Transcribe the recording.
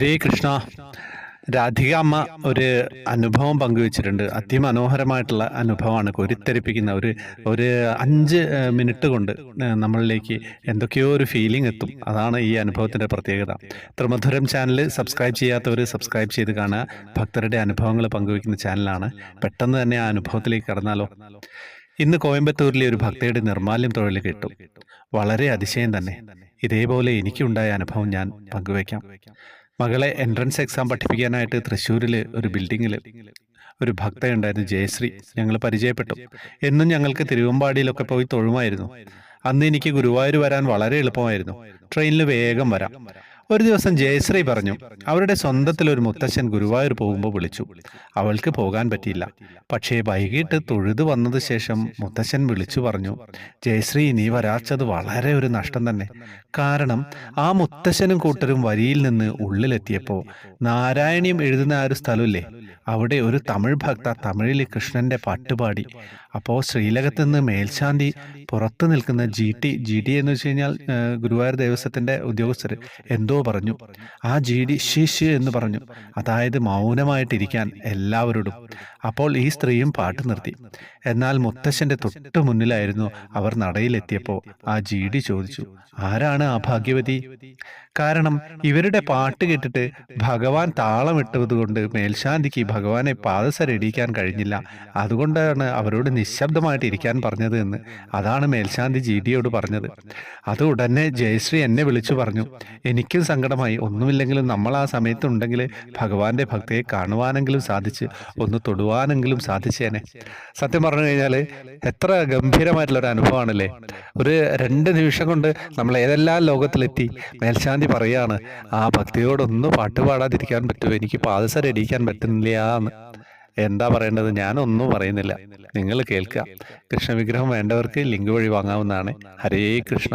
ഹരേ കൃഷ്ണ. രാധിക അമ്മ ഒരു അനുഭവം പങ്കുവച്ചിട്ടുണ്ട്. അതിമനോഹരമായിട്ടുള്ള അനുഭവമാണ്. കോരിത്തരിപ്പിക്കുന്ന ഒരു ഒരു 5 മിനിറ്റ് കൊണ്ട് നമ്മളിലേക്ക് എന്തൊക്കെയോ ഒരു ഫീലിംഗ് എത്തും. അതാണ് ഈ അനുഭവത്തിൻ്റെ പ്രത്യേകത. ത്രിമധുരം ചാനൽ സബ്സ്ക്രൈബ് ചെയ്യാത്തവർ സബ്സ്ക്രൈബ് ചെയ്ത് കാണുക. ഭക്തരുടെ അനുഭവങ്ങൾ പങ്കുവയ്ക്കുന്ന ചാനലാണ്. പെട്ടെന്ന് തന്നെ ആ അനുഭവത്തിലേക്ക് കടന്നാലോ. ഇന്ന് കോയമ്പത്തൂരിലെ ഒരു ഭക്തയുടെ നിർമാല്യം തൊഴിൽ കിട്ടും. വളരെ അതിശയം തന്നെ. ഇതേപോലെ എനിക്കുണ്ടായ അനുഭവം ഞാൻ പങ്കുവയ്ക്കാം. മകളെ എൻട്രൻസ് എക്സാം പഠിപ്പിക്കാനായിട്ട് തൃശ്ശൂരിൽ ഒരു ബിൽഡിങ്ങിൽ ഒരു ഭക്തയുണ്ടായിരുന്നു, ജയശ്രീ. ഞങ്ങൾ പരിചയപ്പെട്ടു. എന്നും ഞങ്ങൾക്ക് തിരുവമ്പാടിയിലൊക്കെ പോയി തൊഴുമായിരുന്നു. അന്ന് എനിക്ക് ഗുരുവായൂർ വരാൻ വളരെ എളുപ്പമായിരുന്നു. ട്രെയിനിൽ വേഗം വരാം. ഒരു ദിവസം ജയശ്രീ പറഞ്ഞു, അവരുടെ സ്വന്തത്തിൽ ഒരു മുത്തശ്ശൻ ഗുരുവായൂർ പോകുമ്പോൾ വിളിച്ചു. അവൾക്ക് പോകാൻ പറ്റിയില്ല. പക്ഷേ വൈകിട്ട് തൊഴുതു വന്നത് ശേഷം മുത്തശ്ശൻ വിളിച്ചു പറഞ്ഞു, ജയശ്രീ, നീ വരാച്ചത് വളരെ ഒരു നഷ്ടം തന്നെ. കാരണം ആ മുത്തശ്ശനും കൂട്ടരും വരിയിൽ നിന്ന് ഉള്ളിലെത്തിയപ്പോൾ നാരായണീയം എഴുതുന്ന ആ ഒരു സ്ഥലമില്ലേ, അവിടെ ഒരു തമിഴ് ഭക്ത തമിഴിൽ കൃഷ്ണന്റെ പാട്ടുപാടി. അപ്പോൾ ശ്രീലകത്ത് നിന്ന് മേൽശാന്തി പുറത്തു നിൽക്കുന്ന ജി ടി എന്ന് വെച്ച് കഴിഞ്ഞാൽ ഗുരുവായൂർ ദേവസ്വത്തിന്റെ ഉദ്യോഗസ്ഥർ എന്തോ പറഞ്ഞു. ആ ജി ഷീഷ് എന്ന് പറഞ്ഞു, അതായത് മൗനമായിട്ടിരിക്കാൻ എല്ലാവരോടും. അപ്പോൾ ഈ സ്ത്രീയും പാട്ട് നിർത്തി. എന്നാൽ മുത്തശ്ശന്റെ തൊട്ടു മുന്നിലായിരുന്നു അവർ. നടയിലെത്തിയപ്പോൾ ആ ജി ചോദിച്ചു, ആരാണ് ആ ഭാഗ്യവതി? കാരണം ഇവരുടെ പാട്ട് കേട്ടിട്ട് ഭഗവാൻ താളമിട്ടതുകൊണ്ട് മേൽശാന്തിക്ക് ഭഗവാനെ പാദസരടിക്കാൻ കഴിഞ്ഞില്ല. അതുകൊണ്ടാണ് അവരോട് നിശബ്ദമായിട്ട് ഇരിക്കാൻ പറഞ്ഞത് എന്ന്. അതാണ് മേൽശാന്തി ജിഡിയോട് പറഞ്ഞത്. അത് ഉടനെ ജയശ്രീ എന്നെ വിളിച്ചു പറഞ്ഞു, എനിക്കും സങ്കടമായി. ഒന്നുമില്ലെങ്കിലും നമ്മൾ ആ സമയത്തുണ്ടെങ്കിൽ ഭഗവാന്റെ ഭക്തിയെ കാണുവാനെങ്കിലും സാധിച്ച് ഒന്ന് തൊടുവാനെങ്കിലും സാധിച്ചേനെ. സത്യം പറഞ്ഞു കഴിഞ്ഞാൽ എത്ര ഗംഭീരമായിട്ടുള്ള ഒരു അനുഭവമാണല്ലേ. ഒരു 2 നിമിഷം കൊണ്ട് നമ്മൾ ഏതെല്ലാം ലോകത്തിലെത്തി. മേൽശാന്തി പറയാണ്, ആ ഭക്തിയോടൊന്ന് പാട്ട് പാടാതിരിക്കാൻ പറ്റുമോ? എനിക്ക് പാദസരടിക്കാൻ പറ്റുന്നില്ല എന്ന്. എന്താ പറയേണ്ടത്? ഞാനൊന്നും പറയുന്നില്ല. നിങ്ങൾ കേൾക്കുക. കൃഷ്ണവിഗ്രഹം വേണ്ടവർക്ക് ലിങ്ക് വഴി വാങ്ങാവുന്നതാണ്. ഹരേ കൃഷ്ണ.